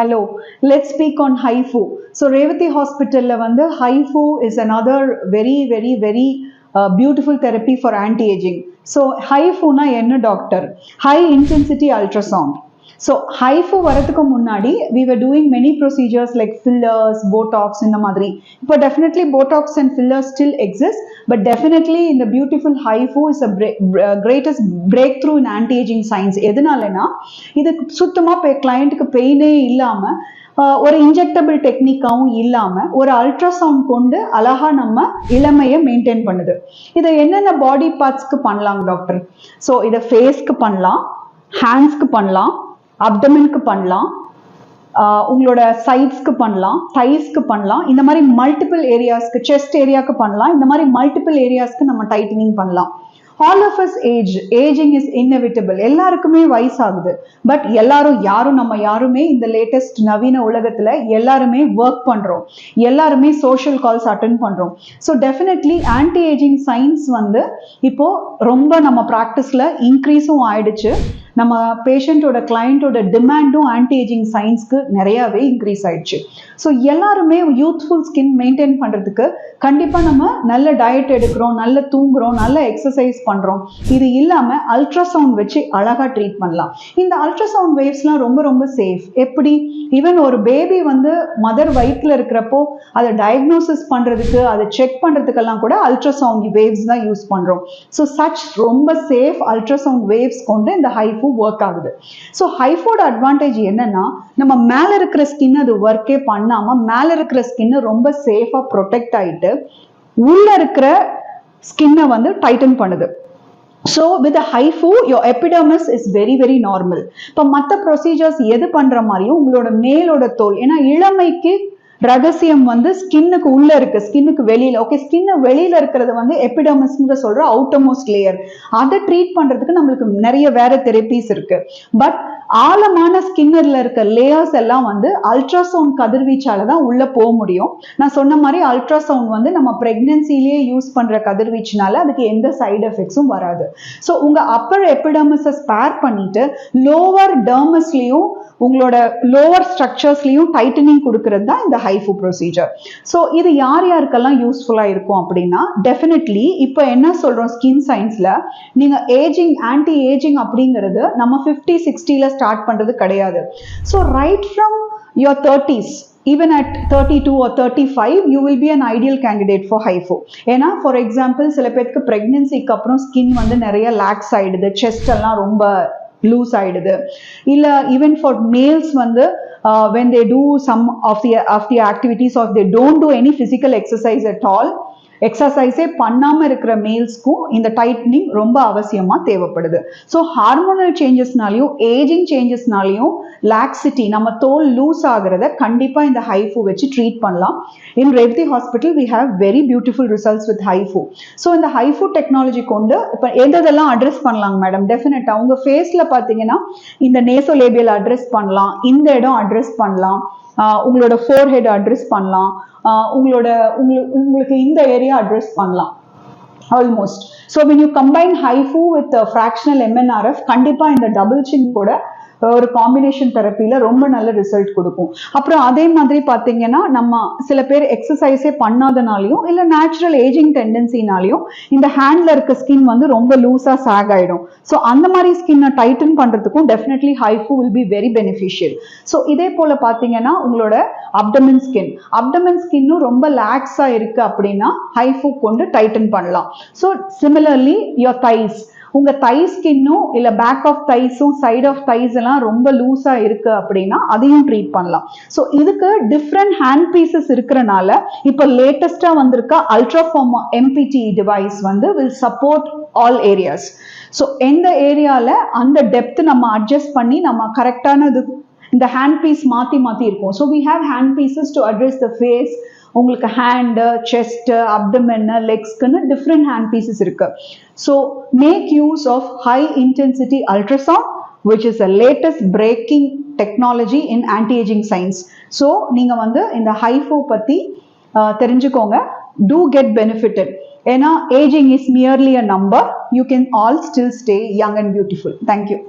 Hello, let's speak on HIFU. So Revati Hospital lavanda HIFU is another very beautiful therapy for anti-aging. So HIFU na enna doctor? High intensity ultrasound. So HIFU வரதுக்கு முன்னாடி we were doing many procedures like fillers, botox இந்த மாதிரி. இப்போ definitely botox and fillers still exist, but definitely in the beautiful HIFU is a greatest breakthrough in anti-aging science. எதனாலனா இது சுத்தமா கிளையண்ட்டுக்கு பெயினே இல்லாம ஒரு இன்ஜெக்டபிள் டெக்னிக்காவும் இல்லாம ஒரு அல்ட்ராசவுண்ட் கொண்டு அழகா நம்ம இளமையை மெயின்டைன் பண்ணுது. இதை என்னென்ன பாடி பார்ட்ஸ்க்கு பண்ணலாம் டாக்டர்? ஸோ இதை ஃபேஸ்க்கு பண்ணலாம், ஹேண்ட்ஸ்க்கு பண்ணலாம், அப்டமனுக்கு பண்ணலாம், உங்களோட சைட்ஸ்க்கு பண்ணலாம், தைஸ்க்கு பண்ணலாம், இந்த மாதிரி மல்டிபிள் ஏரியாஸ்க்கு, செஸ்ட் ஏரியாவுக்கு பண்ணலாம், இந்த மாதிரி மல்டிபிள் ஏரியாஸ்க்கு நம்ம டைட்டனிங் பண்ணலாம். All of us age. Aging is inevitable. எல்லாருக்குமே வயசாகுது. பட் நம்ம யாருமே இந்த லேட்டஸ்ட் நவீன உலகத்துல எல்லாருமே ஒர்க் பண்றோம், எல்லாருமே சோஷியல் கால்ஸ் அட்டென்ட் பண்றோம். So definitely anti ageing science வந்து இப்போ ரொம்ப நம்ம ப்ராக்டிஸ்ல இன்க்ரீஸும் ஆயிடுச்சு. நம்ம பேஷண்ட்டோட கிளையண்ட்டோட டிமாண்டும் ஆன்டி ஏஜிங் சயின்ஸ்க்கு நிறையாவே இன்க்ரீஸ் ஆயிடுச்சு. ஸோ எல்லாருமே யூத்ஃபுல் ஸ்கின் மெயின்டைன் பண்ணுறதுக்கு கண்டிப்பாக நம்ம நல்ல டயட் எடுக்கிறோம், நல்ல தூங்குறோம், நல்ல எக்ஸசைஸ் பண்ணுறோம். இது இல்லாமல் அல்ட்ராசவுண்ட் வச்சு அழகாக ட்ரீட் பண்ணலாம். இந்த அல்ட்ராசவுண்ட் வேவ்ஸ்லாம் ரொம்ப சேஃப். எப்படி? ஈவன் ஒரு பேபி வந்து மதர் வயிற்றில் இருக்கிறப்போ அதை டயக்னோசிஸ் பண்ணுறதுக்கு, அதை செக் பண்ணுறதுக்கெல்லாம் கூட அல்ட்ராசவுண்ட் வேவ்ஸ் தான் யூஸ் பண்ணுறோம். ஸோ சச் ரொம்ப சேஃப் அல்ட்ராசவுண்ட் வேவ்ஸ் கொண்டு இந்த HIFU ஒர்க் ஆகுது. ஸோ HIFUவோட அட்வான்டேஜ் என்னன்னா, நம்ம மேல இருக்கிற ஸ்கின் அது ஒர்க்கே பண்ணாம மேல இருக்கிற ஸ்கின் ரொம்ப சேஃபா ப்ரொடெக்ட் ஆயிட்டு உள்ள இருக்கிற ஸ்கின்னை வந்து டைட்டன் பண்ணுது. So with the HIFU, your epidermis is very normal. இப்போ மற்ற ப்ரொசீஜர்ஸ் எது பண்ற மாதிரியும் உங்களோட மேலோட தோல், ஏன்னா இளமைக்கு ரகசியம் வந்து ஸ்கின்னுக்கு உள்ள இருக்கு, ஸ்கின்னுக்கு வெளியில. ஓகே, ஸ்கின்னு வெளியில இருக்கிறது வந்து எபிடர்மிஸ்ங்கிற சொல்ற அவுட்டர் மோஸ்ட் லேயர். அதை ட்ரீட் பண்றதுக்கு நம்மளுக்கு நிறைய வேற தெரப்பீஸ் இருக்கு. பட் ஆழமான ஸ்கின்னர்ல இருக்க லேயர்ஸ் எல்லாம் வந்து அல்ட்ராசவுண்ட் கதிர்வீச்சால தான் உள்ள போக முடியும். நான் சொன்ன மாதிரி அல்ட்ராசவுண்ட் வந்து நம்ம பிரெக்னன்சிலேயே யூஸ் பண்ற கதிர்வீச்சுனால அதுக்கு எந்த சைடு எஃபெக்ட்ஸும் வராது. ஸோ உங்க அப்பர் எபிடர்மிஸை ஸ்பேர் பண்ணிட்டு லோவர் டெர்மஸ்லயும் உங்களோட லோவர் ஸ்ட்ரக்சர்ஸ்லயும் டைட்டனிங் கொடுக்கறது தான் இந்த HIFU ப்ரொசீஜர். ஸோ இது யாருக்கெல்லாம் யூஸ்ஃபுல்லா இருக்கும் அப்படின்னா, டெஃபினெட்லி இப்போ என்ன சொல்றோம் ஸ்கின் சயின்ஸ்ல, நீங்க ஏஜிங் ஆன்டி ஏஜிங் அப்படிங்கிறது நம்ம 50-60ல ஸ்டார்ட் பண்றது கிடையாது. So right from your 30s, even at 32 or 35 you will be an ideal candidate for HIFU. ஏன்னா ஃபார் எக்ஸாம்பிள் சில பேருக்கு பிரெக்னன்சிக்கு அப்புறம் ஸ்கின் வந்து நிறைய லாக்ஸ் ஆயிடுது, செஸ்ட் எல்லாம் ரொம்ப லூஸ் ஆயிடுது. இல்ல ஈவன் ஃபார் மேல்ஸ் வந்து when they do some of the activities or they don't do any physical exercise at all, எக்ஸசைஸே பண்ணாமல் இருக்கிற மேல்ஸ்க்கும் இந்த டைட்னிங் ரொம்ப அவசியமாக தேவைப்படுது. ஸோ ஹார்மோனல் சேஞ்சஸ்னாலையும் ஏஜிங் சேஞ்சஸ்னாலையும் லாக்ஸிட்டி, நம்ம தோல் லூஸ் ஆகிறத கண்டிப்பாக இந்த HIFU வச்சு ட்ரீட் பண்ணலாம். In Revathi hospital we have very beautiful results with HIFU. So இந்த HIFU டெக்னாலஜி கொண்டு இப்போ எதெல்லாம் அட்ரஸ் பண்ணலாங்க மேடம்? டெஃபினட்டாக உங்கள் ஃபேஸில் பார்த்தீங்கன்னா இந்த நேசோலேபியல் அட்ரஸ் பண்ணலாம், இந்த இடம் அட்ரஸ் பண்ணலாம், உங்களோட ஃபோர்ஹெட் அட்ரஸ் பண்ணலாம், உங்களுக்கு இந்த ஏரியா அட்ரஸ் பண்ணலாம் almost. So when you combine HIFU with fractional MNRF, கண்டிப்பா இந்த டபுள் சின் கூட ஒரு காம்பினேஷன் தெரப்பியில ரொம்ப நல்ல ரிசல்ட் கொடுக்கும். அப்புறம் அதே மாதிரி பார்த்தீங்கன்னா நம்ம சில பேர் எக்ஸசைஸே பண்ணாதனாலையும் இல்லை நேச்சுரல் ஏஜிங் டெண்டன்சினாலையும் இந்த ஹேண்ட்ல இருக்க ஸ்கின் வந்து ரொம்ப லூஸா சாக் ஆயிடும். ஸோ அந்த மாதிரி ஸ்கின்னை டைட்டன் பண்றதுக்கும் definitely HIFU will be very beneficial. So இதே போல பார்த்தீங்கன்னா உங்களோட அப்டமன் ஸ்கின்னும் ரொம்ப லாக்ஸா இருக்கு அப்படின்னா HIFU கொண்டு டைட்டன் பண்ணலாம். ஸோ சிமிலர்லி யுவர் தைஸ், உங்க தை ஸ்கின்னும் இல்ல பேக் ஆஃப் தைஸும் சைட் ஆஃப் தைஸ் எல்லாம் ரொம்ப லூஸா இருக்கு அப்படின்னா அதையும் ட்ரீட் பண்ணலாம். ஸோ இதுக்கு டிஃப்ரெண்ட் ஹேண்ட் பீசஸ் இருக்கிறனால இப்போ லேட்டஸ்டா வந்திருக்க அல்ட்ராஃபார்மா MPT டிவைஸ் வந்து will support all areas. So எந்த ஏரியால அந்த டெப்த் நம்ம அட்ஜஸ்ட் பண்ணி நம்ம கரெக்டானது இந்த ஹேண்ட் பீஸ் மாத்தி இருக்கும். So we have hand pieces to address the face. உங்களுக்கு ஹேண்டு, செஸ்ட், அப்டமன், லெக்ஸ்க்குன்னு டிஃப்ரெண்ட் ஹேண்ட் பீசஸ் இருக்கு. So make use of high intensity ultrasound which is the latest breaking technology in anti-aging science. So நீங்க வந்து இந்த HIFU பத்தி தெரிஞ்சுக்கோங்க. Do get benefited. ஏன்னா aging is merely a number. You can all still stay young and beautiful. Thank you.